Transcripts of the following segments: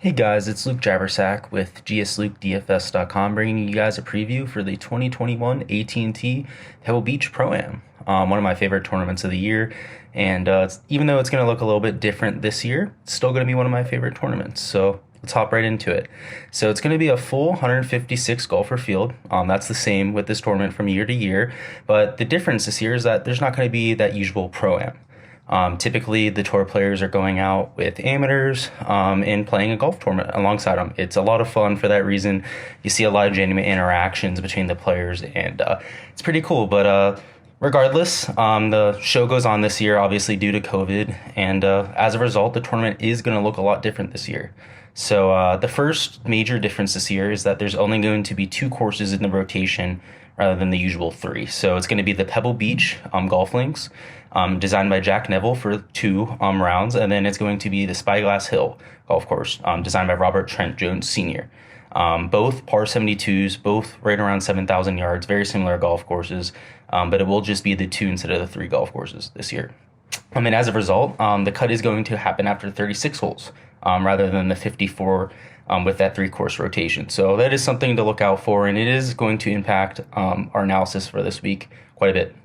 Hey guys, it's Luke Javersack with GSLukeDFS.com bringing you guys a preview for the 2021 AT&T Pebble Beach Pro-Am, one of my favorite tournaments of the year. And even though it's going to look a little bit different this year, it's still going to be one of my favorite tournaments. So let's hop right into it. So it's going to be a full 156 golfer field. That's the same with this tournament from year to year. But the difference this year is that there's not going to be that usual Pro-Am. Typically, the tour players are going out with amateurs and playing a golf tournament alongside them. It's a lot of fun for that reason. You see a lot of genuine interactions between the players, and it's pretty cool. But regardless, the show goes on this year, obviously due to COVID, and as a result, the tournament is going to look a lot different this year. So the first major difference this year is that there's only going to be two courses in the rotation rather than the usual three. So it's going to be the Pebble Beach golf links, designed by Jack Neville for two rounds, and then it's going to be the Spyglass Hill golf course, designed by Robert Trent Jones Sr. Both par 72s, both right around 7,000 yards, very similar golf courses, but it will just be the two instead of the three golf courses this year. And as a result, the cut is going to happen after 36 holes rather than the 54 with that three-course rotation. So that is something to look out for, and it is going to impact our analysis for this week quite a bit.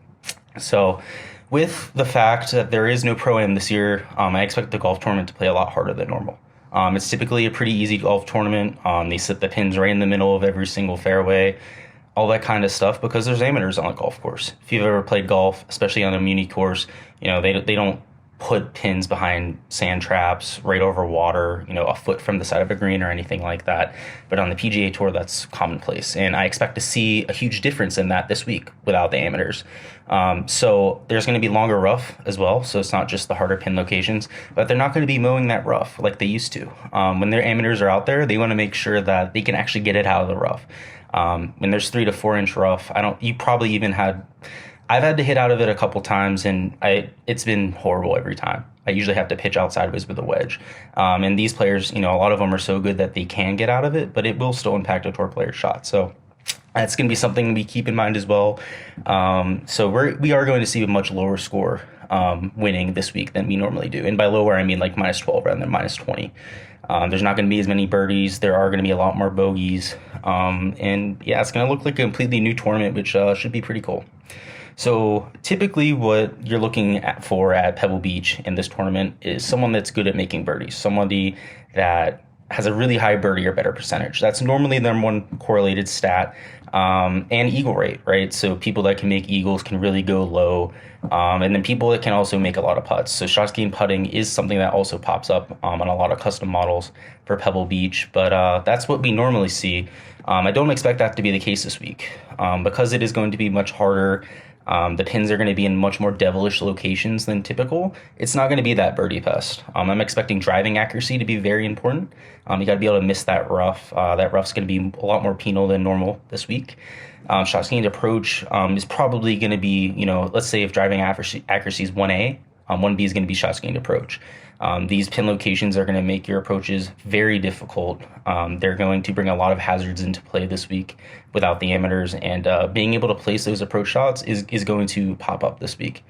So with the fact that there is no Pro-Am this year, I expect the golf tournament to play a lot harder than normal. It's typically a pretty easy golf tournament. They set the pins right in the middle of every single fairway, all that kind of stuff, because there's amateurs on the golf course. If you've ever played golf, especially on a muni course, they don't put pins behind sand traps right over water, a foot from the side of a green or anything like that. But on the PGA Tour, that's commonplace. And I expect to see a huge difference in that this week without the amateurs. So there's going to be longer rough as well. So it's not just the harder pin locations, but they're not going to be mowing that rough like they used to. When their amateurs are out there, they want to make sure that they can actually get it out of the rough. When there's 3 to 4 inch rough, I've had to hit out of it a couple times, and it's been horrible every time. I usually have to pitch out sideways with a wedge. And these players, a lot of them are so good that they can get out of it, but it will still impact a tour player's shot. So that's going to be something we keep in mind as well. So we are going to see a much lower score winning this week than we normally do. And by lower, I mean like minus 12 rather than minus 20. There's not going to be as many birdies. There are going to be a lot more bogeys. And yeah, it's going to look like a completely new tournament, which should be pretty cool. So typically what you're looking for at Pebble Beach in this tournament is someone that's good at making birdies, somebody that has a really high birdie or better percentage. That's normally the number one correlated stat, and eagle rate, right? So people that can make eagles can really go low, and then people that can also make a lot of putts. So shots gained putting is something that also pops up on a lot of custom models for Pebble Beach, but that's what we normally see. I don't expect that to be the case this week because it is going to be much harder. The pins are going to be in much more devilish locations than typical. It's not going to be that birdie fest. I'm expecting driving accuracy to be very important. You got to be able to miss that rough. That rough's going to be a lot more penal than normal this week. Shots gained approach is probably going to be, let's say if driving accuracy is 1A, 1B is going to be shots gained approach. These pin locations are going to make your approaches very difficult. They're going to bring a lot of hazards into play this week without the amateurs, and being able to place those approach shots is going to pop up this week.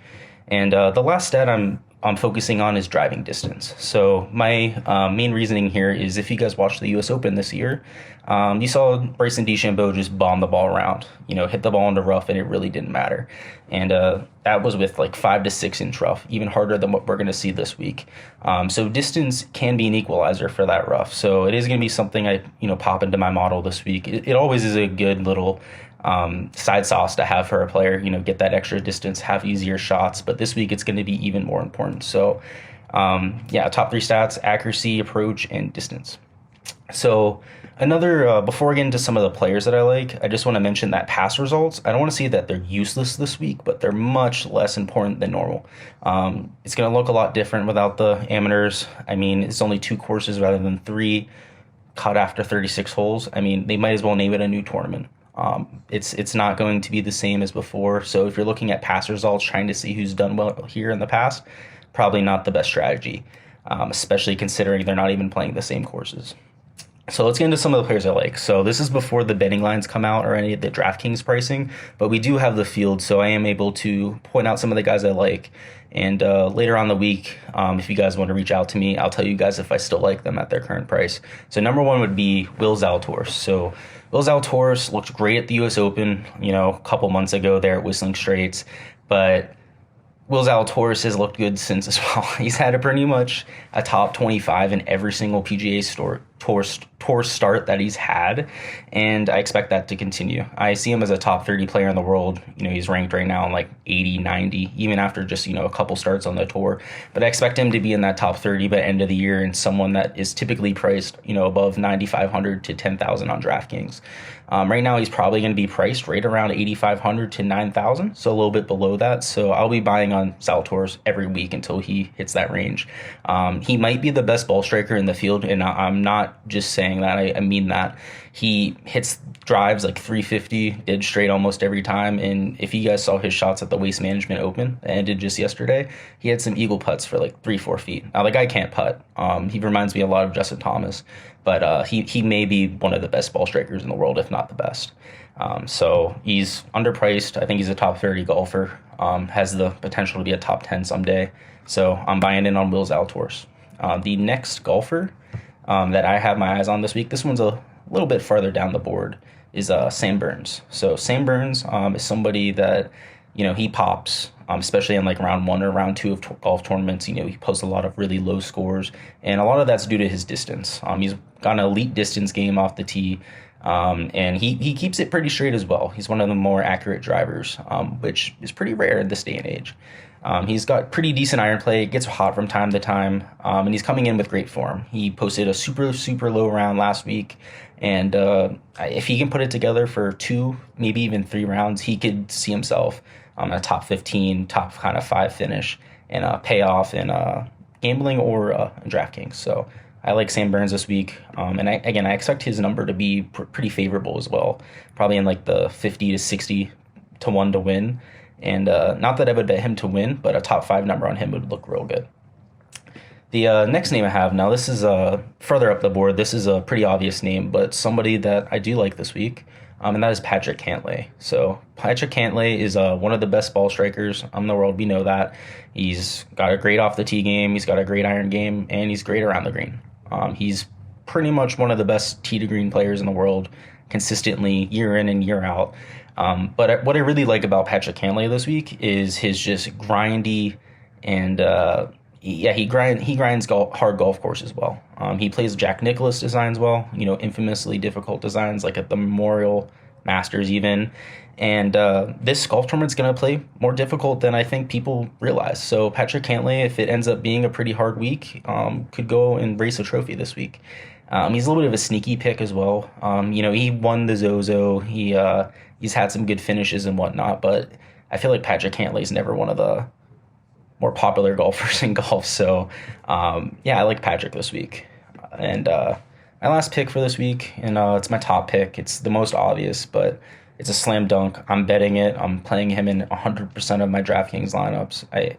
And the last stat I'm focusing on is driving distance. So my main reasoning here is if you guys watched the U.S. Open this year, you saw Bryson DeChambeau just bomb the ball around, hit the ball into rough, and it really didn't matter. And that was with like 5 to 6 inch rough, even harder than what we're going to see this week. So distance can be an equalizer for that rough. So it is going to be something I pop into my model this week. It always is a good little side sauce to have for a player, get that extra distance, have easier shots, but this week it's going to be even more important. So top 3 stats: accuracy, approach, and distance. So another, before I get into some of the players that I like, I just want to mention that pass results. I don't want to say that they're useless this week, but they're much less important than normal. It's going to look a lot different without the amateurs. It's only 2 courses rather than 3, cut after 36 holes. They might as well name it a new tournament. It's not going to be the same as before. So if you're looking at pass results, trying to see who's done well here in the past, probably not the best strategy, especially considering they're not even playing the same courses. So let's get into some of the players I like. So this is before the betting lines come out or any of the DraftKings pricing, but we do have the field, so I am able to point out some of the guys I like. And later on the week, if you guys want to reach out to me, I'll tell you guys if I still like them at their current price. So number one would be Will Zalatoris. So Will Zalatoris looked great at the U.S. Open, a couple months ago there at Whistling Straits, but Will Zalatoris has looked good since as well. He's had a pretty much a top 25 in every single PGA tour start that he's had, and I expect that to continue. I see him as a top 30 player in the world. He's ranked right now in like 80, 90, even after just, a couple starts on the tour. But I expect him to be in that top 30 by end of the year and someone that is typically priced, above 9,500 to 10,000 on DraftKings. Right now, he's probably going to be priced right around 8,500 to 9,000, so a little bit below that. So I'll be buying on Zalatoris every week until he hits that range. He might be the best ball striker in the field, and I'm not just saying that. I mean that. He hits drives like 350 dead straight almost every time, and if you guys saw his shots at the Waste Management Open that ended just yesterday, he had some eagle putts for like 3-4 feet. Now the guy can't putt. He reminds me a lot of Justin Thomas, but he may be one of the best ball strikers in the world, if not the best. So he's underpriced. I think he's a top 30 golfer. Has the potential to be a top 10 someday. So I'm buying in on Will Zalatoris. The next golfer that I have my eyes on this week, this one's a little bit farther down the board, is Sam Burns. So Sam Burns is somebody that, he pops, especially in like round one or round two of golf tournaments. He posts a lot of really low scores, and a lot of that's due to his distance. He's got an elite distance game off the tee, and he keeps it pretty straight as well. He's one of the more accurate drivers, which is pretty rare in this day and age. He's got pretty decent iron play, gets hot from time to time, and he's coming in with great form. He posted a super, super low round last week, and if he can put it together for 2, maybe even 3 rounds, he could see himself a top 15, top kind of 5 finish, and pay off in gambling or DraftKings. So I like Sam Burns this week, and I expect his number to be pretty favorable as well, probably in like the 50 to 60 to 1 to win. And not that I would bet him to win, but a top 5 number on him would look real good. The next name I have now, this is further up the board. This is a pretty obvious name, but somebody that I do like this week, and that is Patrick Cantlay. So Patrick Cantlay is one of the best ball strikers in the world. We know that. He's got a great off the tee game. He's got a great iron game, and he's great around the green. He's pretty much one of the best tee to green players in the world, consistently year in and year out. But what I really like about Patrick Cantlay this week is his just grindy and he grinds hard golf courses well. He plays Jack Nicklaus designs well, infamously difficult designs like at the Memorial, Masters even. And this golf tournament's going to play more difficult than I think people realize. So Patrick Cantlay, if it ends up being a pretty hard week, could go and race a trophy this week. He's a little bit of a sneaky pick as well. He won the Zozo. He's had some good finishes and whatnot, but I feel like Patrick Cantlay is never one of the more popular golfers in golf. So, I like Patrick this week. And my last pick for this week, and it's my top pick. It's the most obvious, but it's a slam dunk. I'm betting it. I'm playing him in 100% of my DraftKings lineups.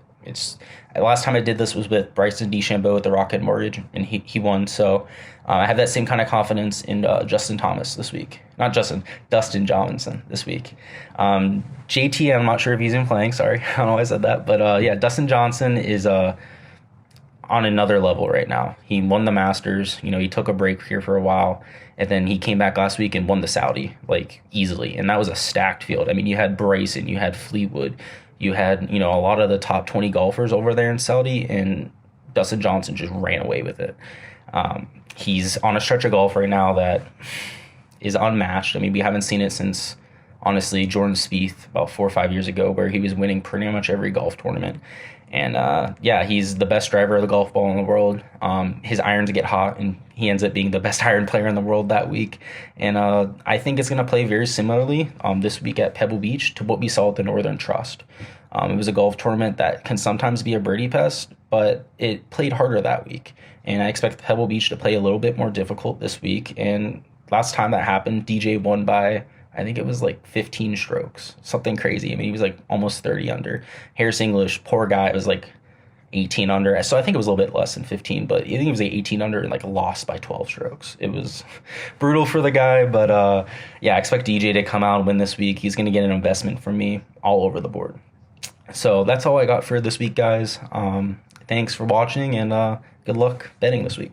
Last time I did this was with Bryson DeChambeau at the Rocket Mortgage, and he won. So I have that same kind of confidence in Dustin Johnson this week. JT, I'm not sure if he's in playing. Sorry, I don't know why I said that. But Dustin Johnson is on another level right now. He won the Masters. He took a break here for a while, and then he came back last week and won the Saudi easily. And that was a stacked field. I mean, you had Bryson, you had Fleetwood. You had, a lot of the top 20 golfers over there in Saudi, and Dustin Johnson just ran away with it. He's on a stretch of golf right now that is unmatched. I mean, we haven't seen it since, honestly, Jordan Spieth about 4 or 5 years ago, where he was winning pretty much every golf tournament. And he's the best driver of the golf ball in the world. His irons get hot, and he ends up being the best iron player in the world that week. And I think it's going to play very similarly this week at Pebble Beach to what we saw at the Northern Trust. It was a golf tournament that can sometimes be a birdie pest, but it played harder that week. And I expect Pebble Beach to play a little bit more difficult this week. And last time that happened, DJ won by, I think it was 15 strokes, something crazy. I mean, he was almost 30 under. Harris English, poor guy, was 18 under. So I think it was a little bit less than 15, but I think it was 18 under and like lost by 12 strokes. It was brutal for the guy, but yeah, I expect DJ to come out and win this week. He's going to get an investment from me all over the board. So that's all I got for this week, guys. Thanks for watching, and good luck betting this week.